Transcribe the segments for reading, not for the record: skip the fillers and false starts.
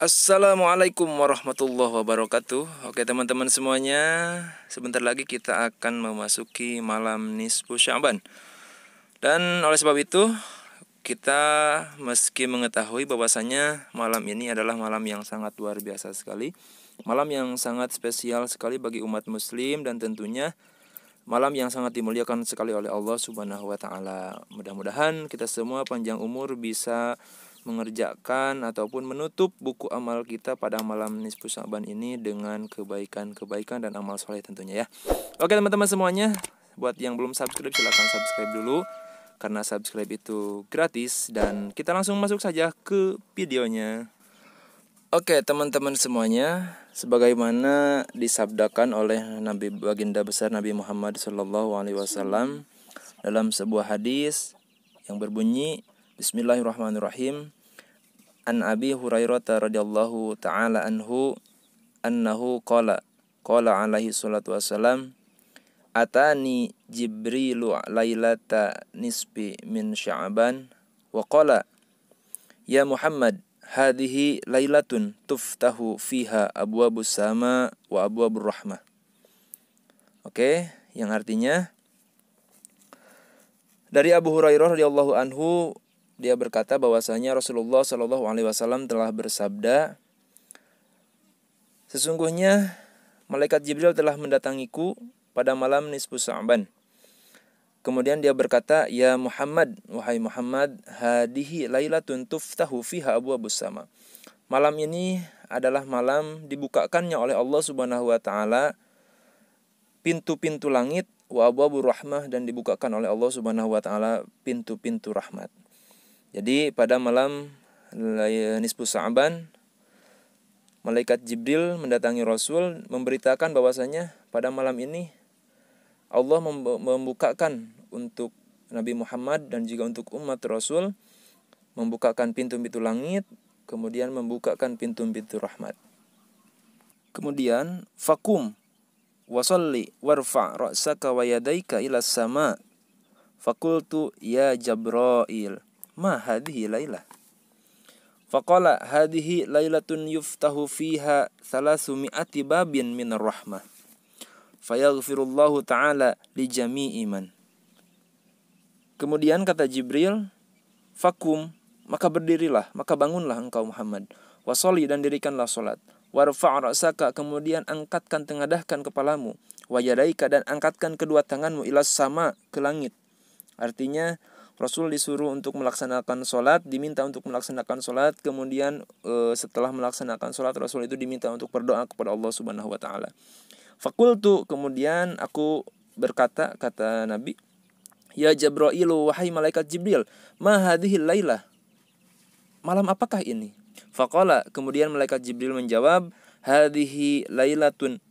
Assalamualaikum warahmatullahi wabarakatuh. Oke teman-teman semuanya, sebentar lagi kita akan memasuki malam nisfu Sya'ban. Dan oleh sebab itu, kita meski mengetahui bahwasanya malam ini adalah malam yang sangat luar biasa sekali, malam yang sangat spesial sekali bagi umat muslim, dan tentunya malam yang sangat dimuliakan sekali oleh Allah Subhanahu wa taala. Mudah-mudahan kita semua panjang umur bisa mengerjakan ataupun menutup buku amal kita pada malam nisfu Sya'ban ini dengan kebaikan-kebaikan dan amal soleh tentunya ya. Oke teman-teman semuanya, buat yang belum subscribe silahkan subscribe dulu karena subscribe itu gratis, dan kita langsung masuk saja ke videonya. Oke teman-teman semuanya, sebagaimana disabdakan oleh Nabi Baginda besar Nabi Muhammad SAW dalam sebuah hadis yang berbunyi Bismillahirrahmanirrahim, An Abi Hurairah radhiyallahu taala anhu annahu qala alaihi salatu wassalam, atani Jibrilu lailata nisfi min Sya'ban wa qala ya Muhammad hadhihi lailatun tuftahu fiha abwabus sama wa abwabur rahmah. Oke, yang artinya dari Abu Hurairah radhiyallahu anhu, dia berkata bahwasanya Rasulullah Shallallahu alaihi wasallam telah bersabda, sesungguhnya malaikat Jibril telah mendatangiku pada malam nisfu Sya'ban. Kemudian dia berkata, ya Muhammad, wahai Muhammad, hadihi lailatun tuftahu fiha abwabus sama. Malam ini adalah malam dibukakannya oleh Allah Subhanahu wa taala pintu-pintu langit, wa abwabur rahmah, dan dibukakan oleh Allah Subhanahu wa taala pintu-pintu rahmat. Jadi pada malam nisfu Sya'ban, malaikat Jibril mendatangi Rasul memberitakan bahwasanya pada malam ini Allah membukakan untuk Nabi Muhammad dan juga untuk umat Rasul, membukakan pintu-pintu langit, kemudian membukakan pintu-pintu rahmat. Kemudian fakum wasalli warfa' ra'saka wa yadaika ila sama. Fakultu ya Jibril, ma hadhihi lailah? Faqala hadhihi lailatun yuftahu fiha 300 babin minar rahmah. Fayaghfirullahu ta'ala li jami'i man. Kemudian kata Jibril, fakum, maka berdirilah, maka bangunlah engkau Muhammad. Wasoli, dan dirikanlah salat. Warfa' ra'saka, kemudian angkatkan, tengadahkan kepalamu. Wa yadaika, dan angkatkan kedua tanganmu ilas sama, ke langit. Artinya Rasul disuruh untuk melaksanakan sholat, diminta untuk melaksanakan sholat. Kemudian setelah melaksanakan sholat, Rasul itu diminta untuk berdoa kepada Allah Subhanahu wa taala. Fakultu, kemudian aku berkata, kata Nabi, ya Jibril, wahai malaikat Jibril, ma hadhihi lailah? Malam apakah ini? Faqala, kemudian malaikat Jibril menjawab, hadhihi lailatun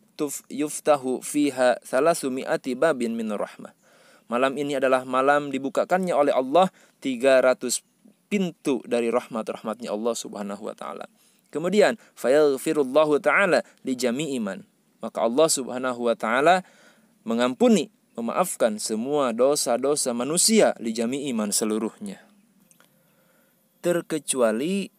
yuftahu fiha 300 babin minar rahmah. Malam ini adalah malam dibukakannya oleh Allah 300 pintu dari rahmat-rahmatnya Allah Subhanahu wa taala. Kemudian fayaghfirullahu ta'ala li jami'i man. Maka Allah Subhanahu wa taala mengampuni, memaafkan semua dosa-dosa manusia li jami'i man, seluruhnya. Terkecuali,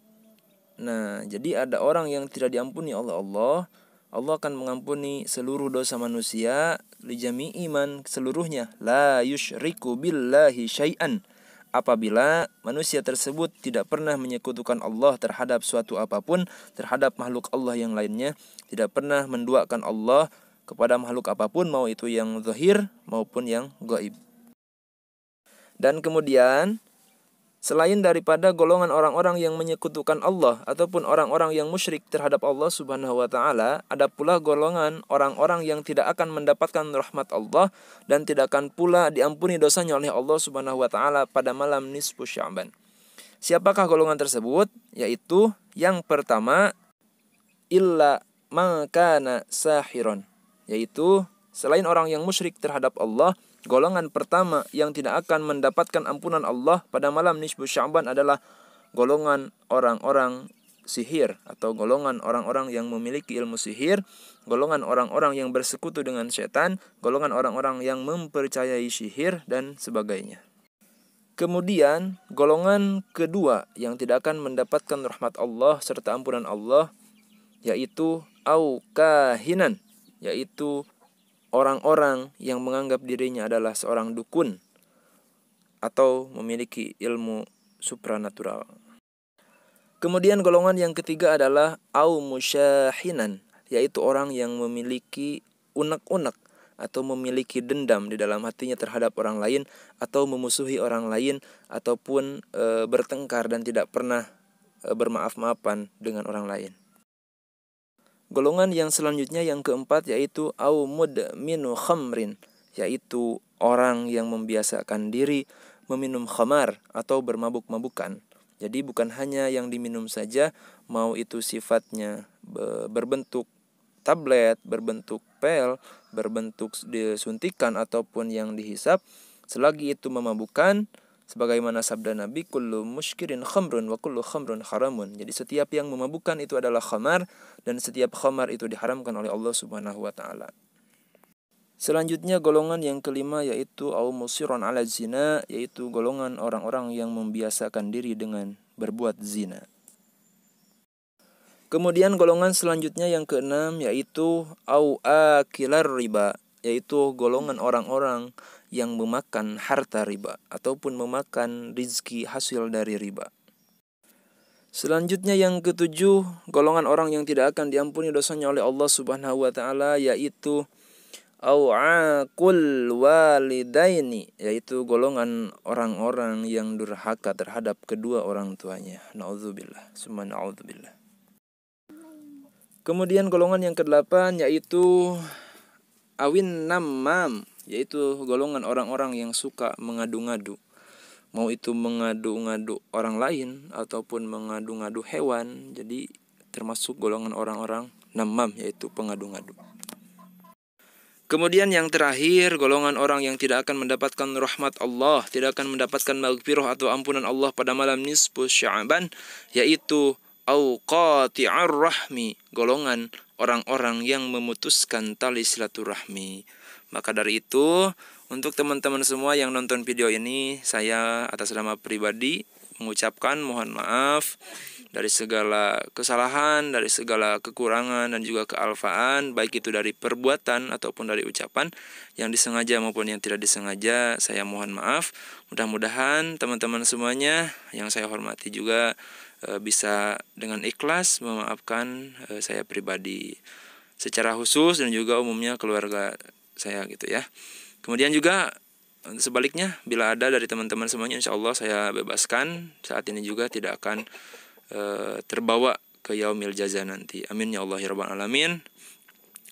jadi ada orang yang tidak diampuni oleh Allah. Allah akan mengampuni seluruh dosa manusia li jami'i man, seluruhnya, la yusyriku billahi syai'an, apabila manusia tersebut tidak pernah menyekutukan Allah terhadap suatu apapun, terhadap makhluk Allah yang lainnya, tidak pernah menduakan Allah kepada makhluk apapun, mau itu yang zahir maupun yang gaib. Dan kemudian selain daripada golongan orang-orang yang menyekutukan Allah ataupun orang-orang yang musyrik terhadap Allah Subhanahu wa taala, ada pula golongan orang-orang yang tidak akan mendapatkan rahmat Allah dan tidak akan pula diampuni dosanya oleh Allah Subhanahu wa taala pada malam nisfu Sya'ban. Siapakah golongan tersebut? Yaitu yang pertama, illa man kana sahiron, yaitu selain orang yang musyrik terhadap Allah, golongan pertama yang tidak akan mendapatkan ampunan Allah pada malam nisfu Sya'ban adalah golongan orang-orang sihir, atau golongan orang-orang yang memiliki ilmu sihir, golongan orang-orang yang bersekutu dengan setan, golongan orang-orang yang mempercayai sihir, dan sebagainya. Kemudian golongan kedua yang tidak akan mendapatkan rahmat Allah serta ampunan Allah yaitu au kahinan, yaitu orang-orang yang menganggap dirinya adalah seorang dukun atau memiliki ilmu supranatural. Kemudian golongan yang ketiga adalah au musyahinan, yaitu orang yang memiliki unek-unek atau memiliki dendam di dalam hatinya terhadap orang lain atau memusuhi orang lain ataupun bertengkar dan tidak pernah bermaaf-maafan dengan orang lain. Golongan yang selanjutnya yang keempat yaitu au mudminu khamrin, yaitu orang yang membiasakan diri meminum khamar atau bermabuk-mabukan. Jadi bukan hanya yang diminum saja, mau itu sifatnya berbentuk tablet, berbentuk pel, berbentuk disuntikan ataupun yang dihisap, selagi itu memabukkan, sebagaimana sabda Nabi, kullu muskirin khamrun wa kullu khamrun haramun. Jadi setiap yang memabukkan itu adalah khamar dan setiap khamar itu diharamkan oleh Allah Subhanahu wa taala. Selanjutnya golongan yang kelima yaitu au musiron ala zina, yaitu golongan orang-orang yang membiasakan diri dengan berbuat zina. Kemudian golongan selanjutnya yang keenam yaitu au akilar riba, yaitu golongan orang-orang yang memakan harta riba ataupun memakan rizki hasil dari riba. Selanjutnya yang ketujuh, golongan orang yang tidak akan diampuni dosanya oleh Allah Subhanahu wa taala yaitu au aqul walidaini, yaitu golongan orang-orang yang durhaka terhadap kedua orang tuanya. Nauzubillah, summa naudzubillah. Kemudian golongan yang kedelapan yaitu awin namam, yaitu golongan orang-orang yang suka mengadu-ngadu. Mau itu mengadu-ngadu orang lain ataupun mengadu-ngadu hewan. Jadi termasuk golongan orang-orang namam, yaitu pengadu-ngadu. Kemudian yang terakhir, golongan orang yang tidak akan mendapatkan rahmat Allah, tidak akan mendapatkan maghfirah atau ampunan Allah pada malam nisfu Sya'ban, yaitu au qati'ar rahmi, golongan orang-orang yang memutuskan tali silaturahmi. Maka dari itu, untuk teman-teman semua yang nonton video ini, saya atas nama pribadi mengucapkan mohon maaf dari segala kesalahan, dari segala kekurangan dan juga kealfaan, baik itu dari perbuatan ataupun dari ucapan yang disengaja maupun yang tidak disengaja. Saya mohon maaf. Mudah-mudahan teman-teman semuanya yang saya hormati juga bisa dengan ikhlas memaafkan saya pribadi secara khusus dan juga umumnya keluarga saya gitu ya. Kemudian juga sebaliknya, bila ada dari teman-teman semuanya, insya Allah saya bebaskan. Saat ini juga tidak akan terbawa ke yaumil jaza nanti. Amin ya Allah ya rabbal alamin.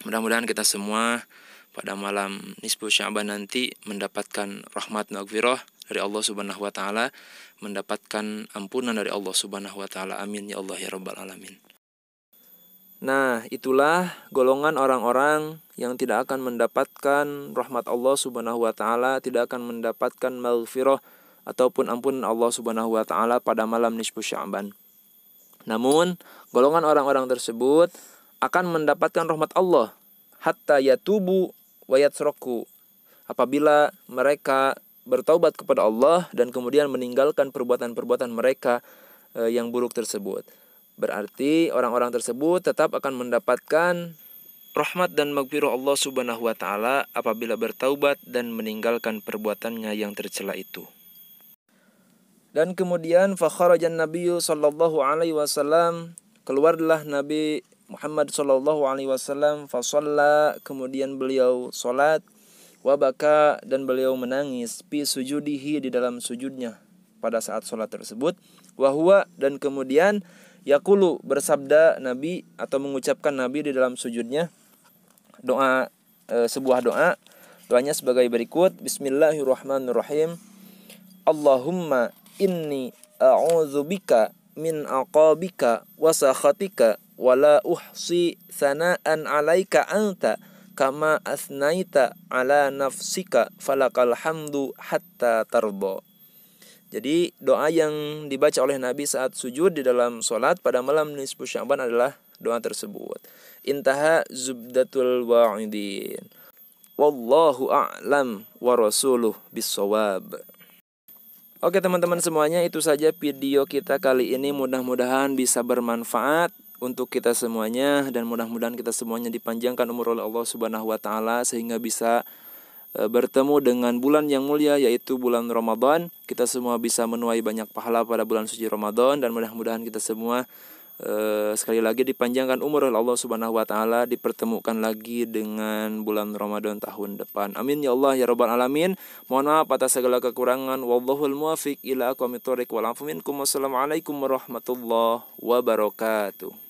Mudah-mudahan kita semua pada malam nisfu Sya'ban nanti mendapatkan rahmat maghfirah dari Allah Subhanahu wa taala, mendapatkan ampunan dari Allah Subhanahu wa taala. Amin ya Allah ya rabbal alamin. Nah, itulah golongan orang-orang yang tidak akan mendapatkan rahmat Allah Subhanahu wa taala, tidak akan mendapatkan maghfirah ataupun ampunan Allah Subhanahu wa taala pada malam nisfu Sya'ban. Namun, golongan orang-orang tersebut akan mendapatkan rahmat Allah hatta yatubu wa yatsraku, apabila mereka bertaubat kepada Allah dan kemudian meninggalkan perbuatan-perbuatan mereka yang buruk tersebut. Berarti orang-orang tersebut tetap akan mendapatkan rahmat dan maghfirah Allah Subhanahu wa taala apabila bertaubat dan meninggalkan perbuatannya yang tercela itu. Dan kemudian fakharajan Nabiyyu sallallahu alaihi wasallam, keluarlah Nabi Muhammad sallallahu alaihi wasallam, fa shalla, kemudian beliau salat, wa baka, dan beliau menangis, fi sujudihi, di dalam sujudnya pada saat salat tersebut, wa huwa, dan kemudian yaqulu, bersabda Nabi atau mengucapkan Nabi di dalam sujudnya doa, sebuah doa. Doanya sebagai berikut, Bismillahirrahmanirrahim. Allahumma inni a'udzubika min aqabika wa sakhatika wa la uhsi thana'an 'alaika anta kama asnaita 'ala nafsika falakal hamdu hatta tarda. Jadi doa yang dibaca oleh Nabi saat sujud di dalam salat pada malam nisfu Sya'ban adalah doa tersebut. Intaha zubdatul wa'idin. Wallahu a'lam wa rasuluh bis-shawab. Oke teman-teman semuanya, itu saja video kita kali ini. Mudah-mudahan bisa bermanfaat untuk kita semuanya, dan mudah-mudahan kita semuanya dipanjangkan umur oleh Allah Subhanahu wa taala sehingga bisa bertemu dengan bulan yang mulia, yaitu bulan Ramadan. Kita semua bisa menuai banyak pahala pada bulan suci Ramadan, dan mudah-mudahan kita semua sekali lagi dipanjangkan umur oleh Allah Subhanahu wa taala, dipertemukan lagi dengan bulan Ramadan tahun depan. Amin ya Allah ya rabbal alamin. Mohon maaf atas segala kekurangan. Wallahul muwaffiq ila aqwamit thoriq wal afu minkum. Wassalamualaikum warahmatullahi wabarakatuh.